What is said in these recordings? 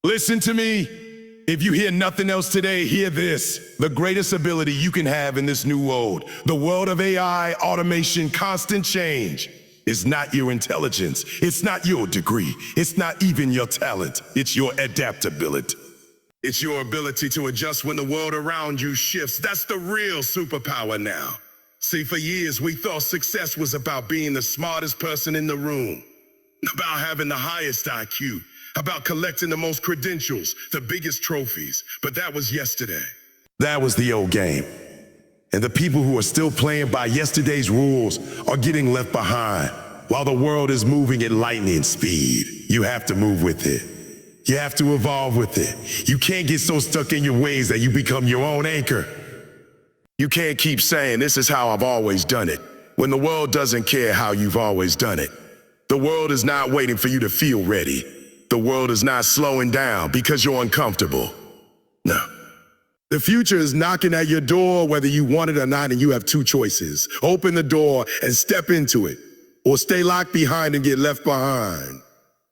Listen to me. If you hear nothing else today, hear this. The greatest ability you can have in this new world, the world of AI, automation, constant change, is not your intelligence. It's not your degree. It's not even your talent. It's your adaptability. It's your ability to adjust when the world around you shifts. That's the real superpower now. See, for years, we thought success was about being the smartest person in the room, about having the highest IQ, about collecting the most credentials, the biggest trophies. But that was yesterday. That was the old game. And the people who are still playing by yesterday's rules are getting left behind. While the world is moving at lightning speed, you have to move with it. You have to evolve with it. You can't get so stuck in your ways that you become your own anchor. You can't keep saying, this is how I've always done it, when the world doesn't care how you've always done it. The world is not waiting for you to feel ready. The world is not slowing down because you're uncomfortable. No. The future is knocking at your door whether you want it or not, and you have two choices. Open the door and step into it, or stay locked behind and get left behind.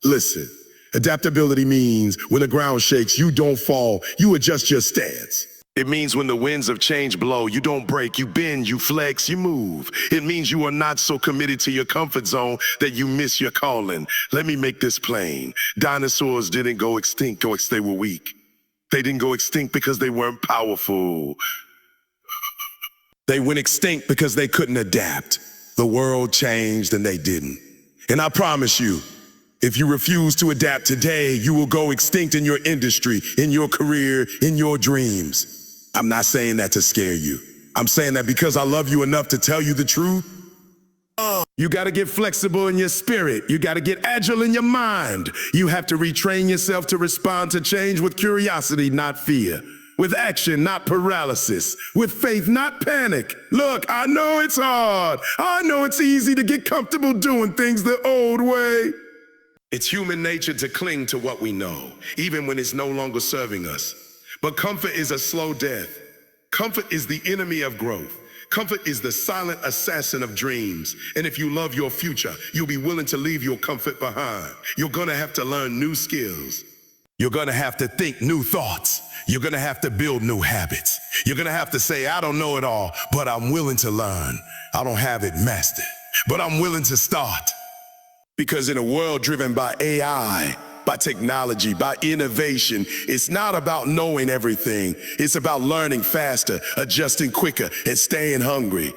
Listen, adaptability means when the ground shakes, you don't fall, you adjust your stance. It means when the winds of change blow, you don't break, you bend, you flex, you move. It means you are not so committed to your comfort zone that you miss your calling. Let me make this plain. Dinosaurs didn't go extinct because they were weak. They didn't go extinct because they weren't powerful. They went extinct because they couldn't adapt. The world changed and they didn't. And I promise you, if you refuse to adapt today, you will go extinct in your industry, in your career, in your dreams. I'm not saying that to scare you. I'm saying that because I love you enough to tell you the truth. You gotta get flexible in your spirit. You gotta get agile in your mind. You have to retrain yourself to respond to change with curiosity, not fear. With action, not paralysis. With faith, not panic. Look, I know it's hard. I know it's easy to get comfortable doing things the old way. It's human nature to cling to what we know, even when it's no longer serving us. But comfort is a slow death. Comfort is the enemy of growth. Comfort is the silent assassin of dreams. And if you love your future, you'll be willing to leave your comfort behind. You're gonna have to learn new skills. You're gonna have to think new thoughts. You're gonna have to build new habits. You're gonna have to say, I don't know it all, but I'm willing to learn. I don't have it mastered, but I'm willing to start. Because in a world driven by AI, by technology, by innovation, it's not about knowing everything. It's about learning faster, adjusting quicker, and staying hungry.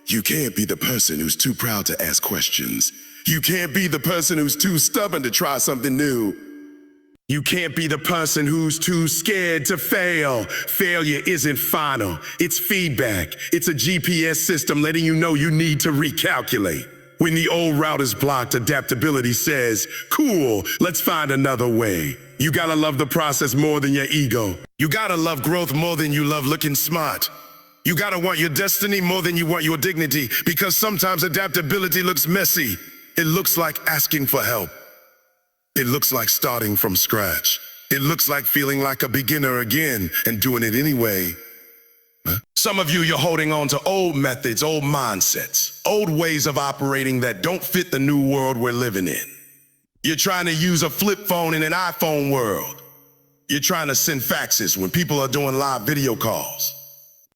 You can't be the person who's too proud to ask questions. You can't be the person who's too stubborn to try something new. You can't be the person who's too scared to fail. Failure isn't final. It's feedback. It's a GPS system letting you know you need to recalculate. When the old route is blocked, adaptability says, cool, let's find another way. You gotta love the process more than your ego. You gotta love growth more than you love looking smart. You gotta want your destiny more than you want your dignity, because sometimes adaptability looks messy. It looks like asking for help. It looks like starting from scratch. It looks like feeling like a beginner again and doing it anyway. Some of you, you're holding on to old methods, old mindsets, old ways of operating that don't fit the new world we're living in. You're trying to use a flip phone in an iPhone world. You're trying to send faxes when people are doing live video calls.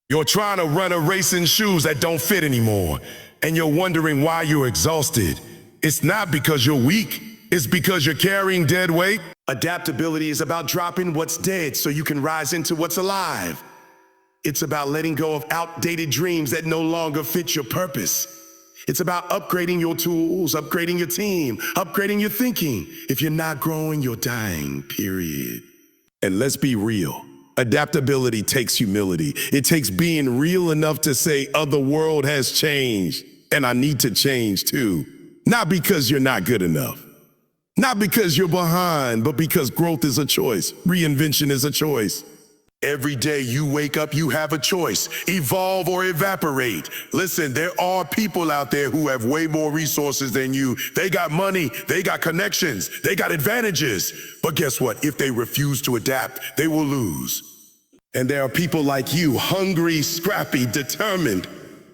You're trying to run a race in shoes that don't fit anymore, and you're wondering why you're exhausted. It's not because you're weak. It's because you're carrying dead weight. Adaptability is about dropping what's dead so you can rise into what's alive. It's about letting go of outdated dreams that no longer fit your purpose. It's about upgrading your tools, upgrading your team, upgrading your thinking. If you're not growing, you're dying, period. And let's be real. Adaptability takes humility. It takes being real enough to say, the world has changed, and I need to change too. Not because you're not good enough. Not because you're behind, but because growth is a choice. Reinvention is a choice. Every day you wake up, you have a choice. Evolve or evaporate. Listen, there are people out there who have way more resources than you. They got money, they got connections, they got advantages. But guess what? If they refuse to adapt, they will lose. And there are people like you, hungry, scrappy, determined,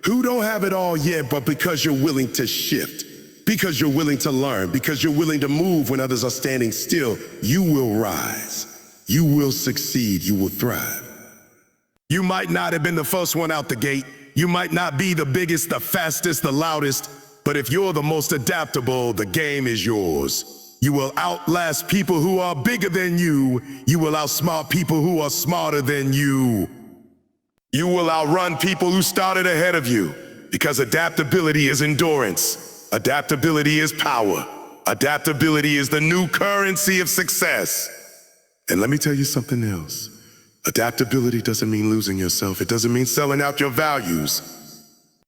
who don't have it all yet, but because you're willing to shift. because you're willing to learn, because you're willing to move when others are standing still, you will rise. You will succeed. You will thrive. You might not have been the first one out the gate. You might not be the biggest, the fastest, the loudest, but if you're the most adaptable, the game is yours. You will outlast people who are bigger than you. You will outsmart people who are smarter than you. You will outrun people who started ahead of you, because adaptability is endurance. Adaptability is power. Adaptability is the new currency of success. And let me tell you something else. Adaptability doesn't mean losing yourself. It doesn't mean selling out your values.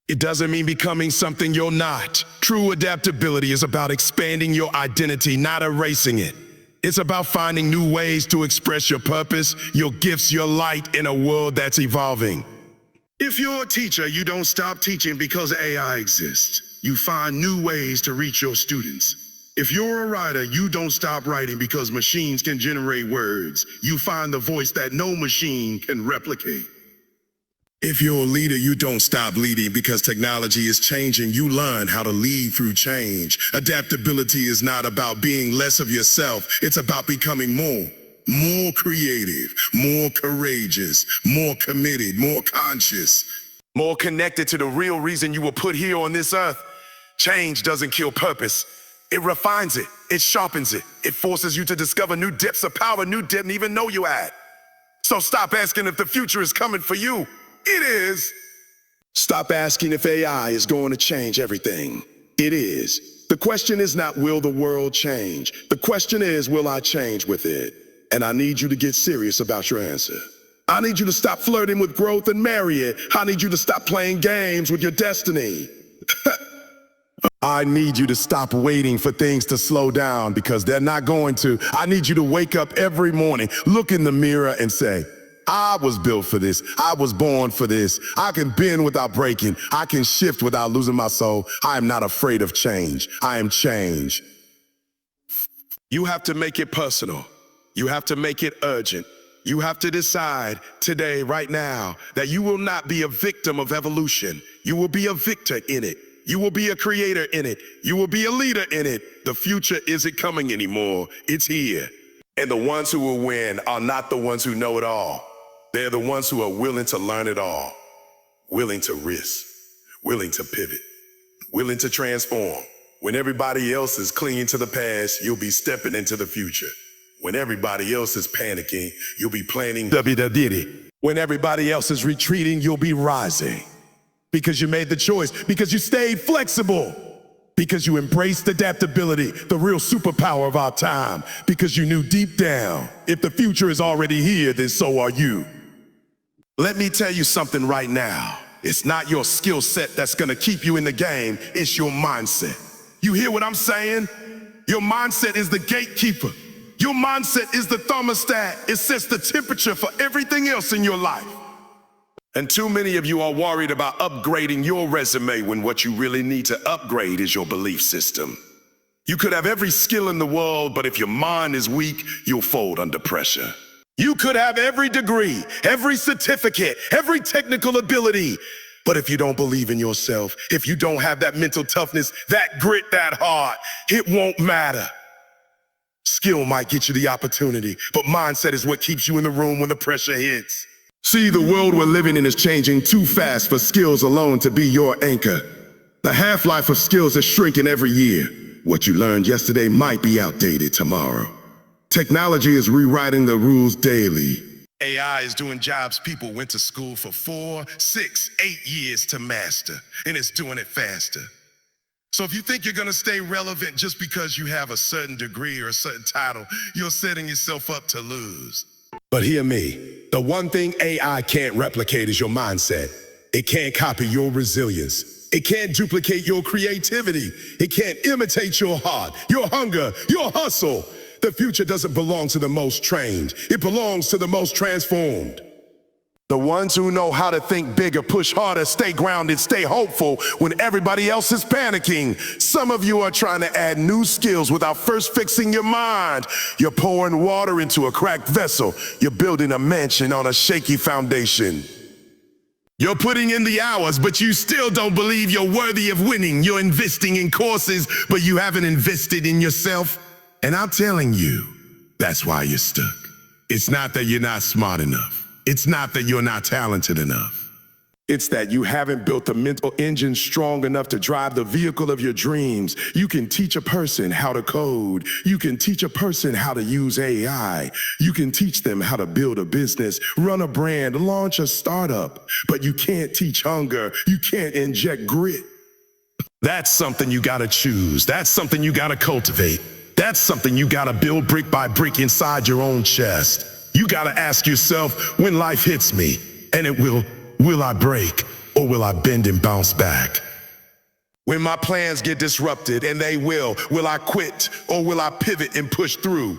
It doesn't mean becoming something you're not. True adaptability is about expanding your identity, not erasing it. It's about finding new ways to express your purpose, your gifts, your light in a world that's evolving. If you're a teacher, you don't stop teaching because AI exists. You find new ways to reach your students. If you're a writer, you don't stop writing because machines can generate words. You find the voice that no machine can replicate. If you're a leader, you don't stop leading because technology is changing. You learn how to lead through change. Adaptability is not about being less of yourself. It's about becoming more creative, more courageous, more committed, more conscious, more connected to the real reason you were put here on this earth. Change doesn't kill purpose. It refines it, it sharpens it, it forces you to discover new depths of power you didn't even know you had. So stop asking if the future is coming for you. It is. Stop asking if AI is going to change everything. It is. The question is not, will the world change? The question is, will I change with it? And I need you to get serious about your answer. I need you to stop flirting with growth and marry it. I need you to stop playing games with your destiny. I need you to stop waiting for things to slow down because they're not going to. I need you to wake up every morning, look in the mirror and say, I was built for this. I was born for this. I can bend without breaking. I can shift without losing my soul. I am not afraid of change. I am change. You have to make it personal. You have to make it urgent. You have to decide today, right now, that you will not be a victim of evolution. You will be a victor in it. You will be a creator in it. You will be a leader in it. The future isn't coming anymore. It's here. And the ones who will win are not the ones who know it all. They're the ones who are willing to learn it all, willing to risk, willing to pivot, willing to transform. When everybody else is clinging to the past, you'll be stepping into the future. When everybody else is panicking, you'll be planning WWDD. When everybody else is retreating, you'll be rising. Because you made the choice, because you stayed flexible, because you embraced adaptability, the real superpower of our time, because you knew deep down, if the future is already here, then so are you. Let me tell you something right now. It's not your skill set that's gonna keep you in the game, it's your mindset. You hear what I'm saying? Your mindset is the gatekeeper. Your mindset is the thermostat. It sets the temperature for everything else in your life. And too many of you are worried about upgrading your resume when what you really need to upgrade is your belief system. You could have every skill in the world, but if your mind is weak, you'll fold under pressure. You could have every degree, every certificate, every technical ability, but if you don't believe in yourself, if you don't have that mental toughness, that grit, that heart, it won't matter. Skill might get you the opportunity, but mindset is what keeps you in the room when the pressure hits. See, the world we're living in is changing too fast for skills alone to be your anchor. The half-life of skills is shrinking every year. What you learned yesterday might be outdated tomorrow. Technology is rewriting the rules daily. AI is doing jobs people went to school for 4, 6, 8 years to master, and it's doing it faster. So if you think you're gonna stay relevant just because you have a certain degree or a certain title, you're setting yourself up to lose. But hear me, the one thing AI can't replicate is your mindset. It can't copy your resilience. It can't duplicate your creativity. It can't imitate your heart, your hunger, your hustle. The future doesn't belong to the most trained. It belongs to the most transformed. The ones who know how to think bigger, push harder, stay grounded, stay hopeful when everybody else is panicking. Some of you are trying to add new skills without first fixing your mind. You're pouring water into a cracked vessel. You're building a mansion on a shaky foundation. You're putting in the hours, but you still don't believe you're worthy of winning. You're investing in courses, but you haven't invested in yourself. And I'm telling you, that's why you're stuck. It's not that you're not smart enough. It's not that you're not talented enough. It's that you haven't built the mental engine strong enough to drive the vehicle of your dreams. You can teach a person how to code. You can teach a person how to use AI. You can teach them how to build a business, run a brand, launch a startup. But you can't teach hunger. You can't inject grit. That's something you gotta choose. That's something you gotta cultivate. That's something you gotta build brick by brick inside your own chest. You gotta ask yourself, when life hits me, and it will I break, or will I bend and bounce back? When my plans get disrupted, and they will I quit, or will I pivot and push through?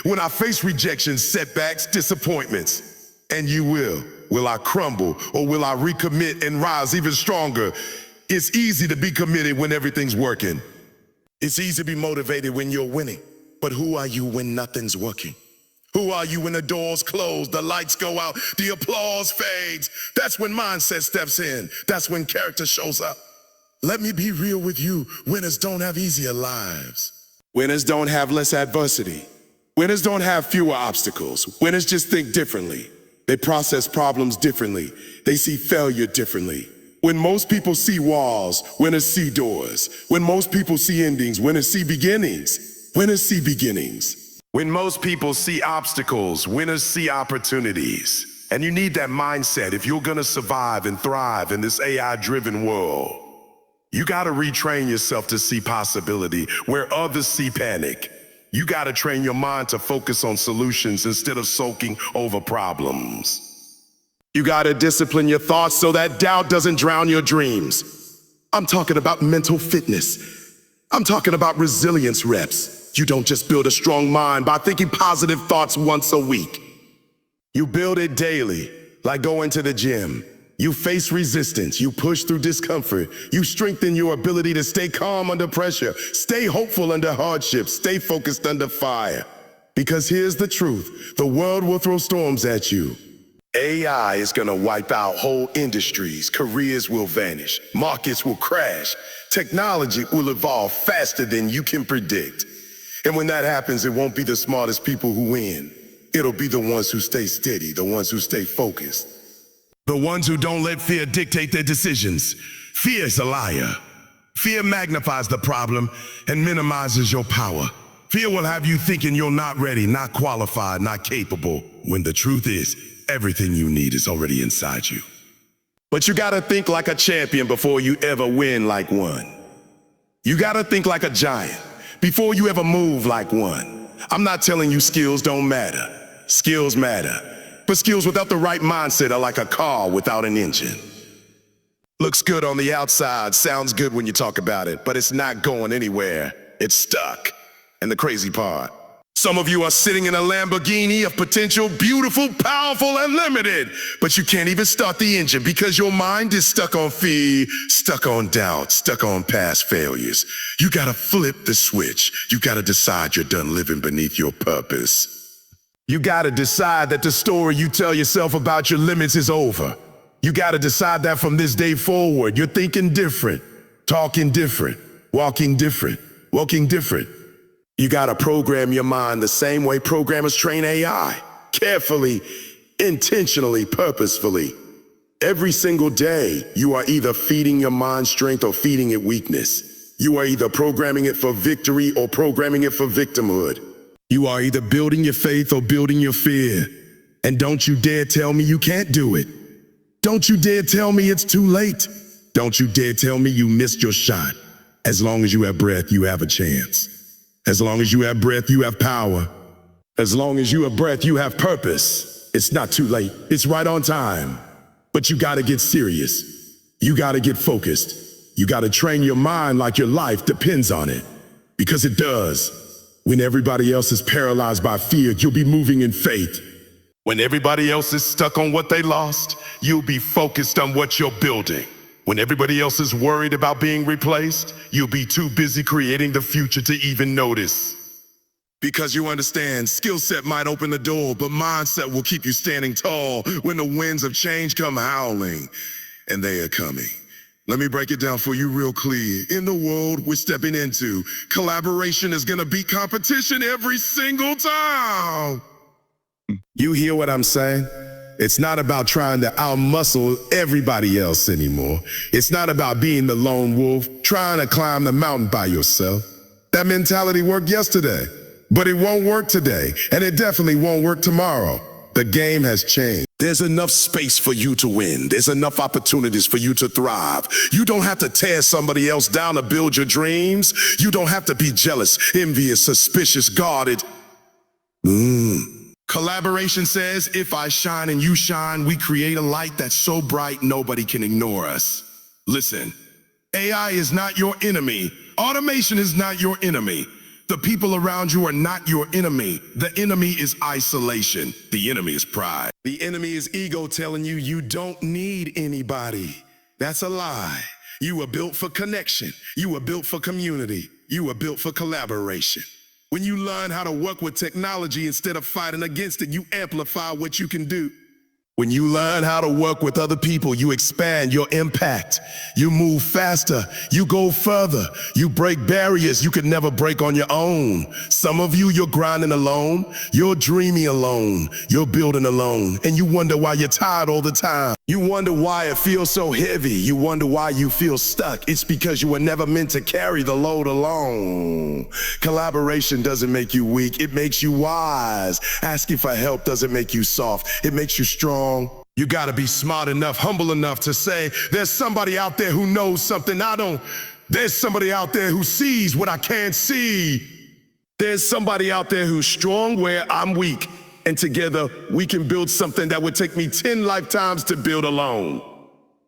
When I face rejection, setbacks, disappointments, and you will I crumble, or will I recommit and rise even stronger? It's easy to be committed when everything's working. It's easy to be motivated when you're winning, but who are you when nothing's working? Who are you when the doors close, the lights go out, the applause fades? That's when mindset steps in. That's when character shows up. Let me be real with you. Winners don't have easier lives. Winners don't have less adversity. Winners don't have fewer obstacles. Winners just think differently. They process problems differently. They see failure differently. When most people see walls, winners see doors. When most people see endings, winners see beginnings. Winners see beginnings. When most people see obstacles, winners see opportunities. And you need that mindset if you're gonna survive and thrive in this AI-driven world. You gotta retrain yourself to see possibility where others see panic. You gotta train your mind to focus on solutions instead of sulking over problems. You gotta discipline your thoughts so that doubt doesn't drown your dreams. I'm talking about mental fitness. I'm talking about resilience reps. You don't just build a strong mind by thinking positive thoughts once a week. You build it daily, like going to the gym. You face resistance, you push through discomfort. You strengthen your ability to stay calm under pressure, stay hopeful under hardship, stay focused under fire. Because here's the truth, the world will throw storms at you. AI is gonna wipe out whole industries, careers will vanish, markets will crash, technology will evolve faster than you can predict. And when that happens, it won't be the smartest people who win. It'll be the ones who stay steady, the ones who stay focused. The ones who don't let fear dictate their decisions. Fear is a liar. Fear magnifies the problem and minimizes your power. Fear will have you thinking you're not ready, not qualified, not capable, when the truth is, everything you need is already inside you. But you gotta think like a champion before you ever win like one. You gotta think like a giant before you ever move like one. I'm not telling you skills don't matter. Skills matter. But skills without the right mindset are like a car without an engine. Looks good on the outside, sounds good when you talk about it, but it's not going anywhere. It's stuck. And the crazy part, some of you are sitting in a Lamborghini of potential, beautiful, powerful, and limited, but you can't even start the engine because your mind is stuck on fear, stuck on doubt, stuck on past failures. You gotta flip the switch. You gotta decide you're done living beneath your purpose. You gotta decide that the story you tell yourself about your limits is over. You gotta decide that from this day forward, you're thinking different, talking different, walking different, walking different. You gotta program your mind the same way programmers train AI. Carefully, intentionally, purposefully. Every single day, you are either feeding your mind strength or feeding it weakness. You are either programming it for victory or programming it for victimhood. You are either building your faith or building your fear. And don't you dare tell me you can't do it. Don't you dare tell me it's too late. Don't you dare tell me you missed your shot. As long as you have breath, you have a chance. As long as you have breath, you have power. As long as you have breath, you have purpose. It's not too late. It's right on time. But you gotta get serious. You gotta get focused. You gotta train your mind like your life depends on it. Because it does. When everybody else is paralyzed by fear, you'll be moving in faith. When everybody else is stuck on what they lost, you'll be focused on what you're building. When everybody else is worried about being replaced, you'll be too busy creating the future to even notice. Because you understand, skill set might open the door, but mindset will keep you standing tall when the winds of change come howling, and they are coming. Let me break it down for you real clear. In the world we're stepping into, collaboration is gonna beat competition every single time. You hear what I'm saying? It's not about trying to outmuscle everybody else anymore. It's not about being the lone wolf, trying to climb the mountain by yourself. That mentality worked yesterday, but it won't work today, and it definitely won't work tomorrow. The game has changed. There's enough space for you to win. There's enough opportunities for you to thrive. You don't have to tear somebody else down to build your dreams. You don't have to be jealous, envious, suspicious, guarded. Collaboration says, if I shine and you shine, we create a light that's so bright nobody can ignore us. Listen, AI is not your enemy. Automation is not your enemy. The people around you are not your enemy. The enemy is isolation. The enemy is pride. The enemy is ego telling you you don't need anybody. That's a lie. You were built for connection. You were built for community. You were built for collaboration. When you learn how to work with technology instead of fighting against it, you amplify what you can do. When you learn how to work with other people, you expand your impact. You move faster. You go further. You break barriers you could never break on your own. Some of you, you're grinding alone. You're dreaming alone. You're building alone. And you wonder why you're tired all the time. You wonder why it feels so heavy. You wonder why you feel stuck. It's because you were never meant to carry the load alone. Collaboration doesn't make you weak. It makes you wise. Asking for help doesn't make you soft. It makes you strong. You gotta be smart enough, humble enough to say, there's somebody out there who knows something I don't. There's somebody out there who sees what I can't see. There's somebody out there who's strong where I'm weak. And together we can build something that would take me 10 lifetimes to build alone.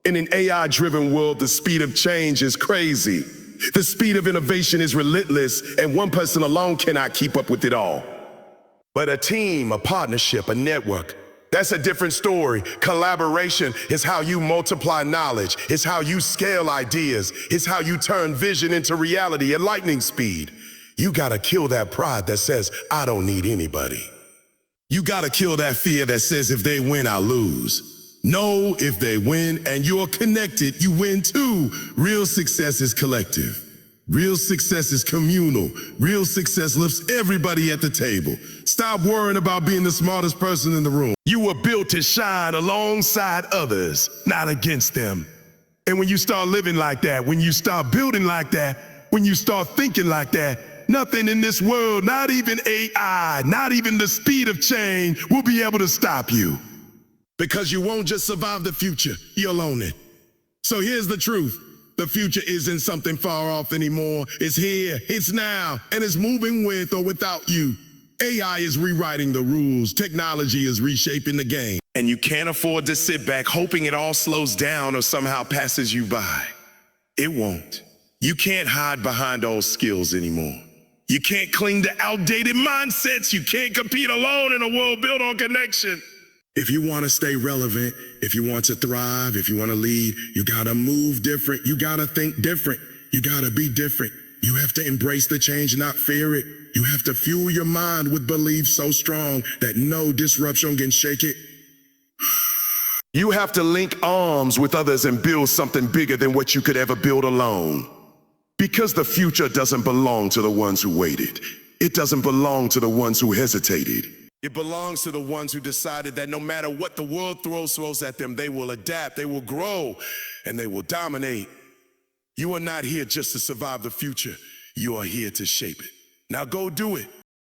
In an AI-driven world, the speed of change is crazy. The speed of innovation is relentless, and one person alone cannot keep up with it all. But a team, a partnership, a network, that's a different story. Collaboration is how you multiply knowledge. It's how you scale ideas. It's how you turn vision into reality at lightning speed. You gotta kill that pride that says, I don't need anybody. You gotta kill that fear that says, if they win, I'll lose. No, if they win and you're connected, you win too. Real success is collective. Real success is communal. Real success lifts everybody at the table. Stop worrying about being the smartest person in the room. You were built to shine alongside others, not against them. And when you start living like that, when you start building like that, when you start thinking like that, nothing in this world, not even AI, not even the speed of change will be able to stop you. Because you won't just survive the future, you'll own it. So here's the truth. The future isn't something far off anymore. It's here, it's now, and it's moving with or without you. AI is rewriting the rules. Technology is reshaping the game. And you can't afford to sit back hoping it all slows down or somehow passes you by. It won't. You can't hide behind old skills anymore. You can't cling to outdated mindsets. You can't compete alone in a world built on connection. If you want to stay relevant, if you want to thrive, if you want to lead, you gotta move different. You gotta think different. You gotta be different. You have to embrace the change, not fear it. You have to fuel your mind with belief so strong that no disruption can shake it. You have to link arms with others and build something bigger than what you could ever build alone. Because the future doesn't belong to the ones who waited. It doesn't belong to the ones who hesitated. It belongs to the ones who decided that no matter what the world throws at them, they will adapt, they will grow, and they will dominate. You are not here just to survive the future. You are here to shape it. Now go do it.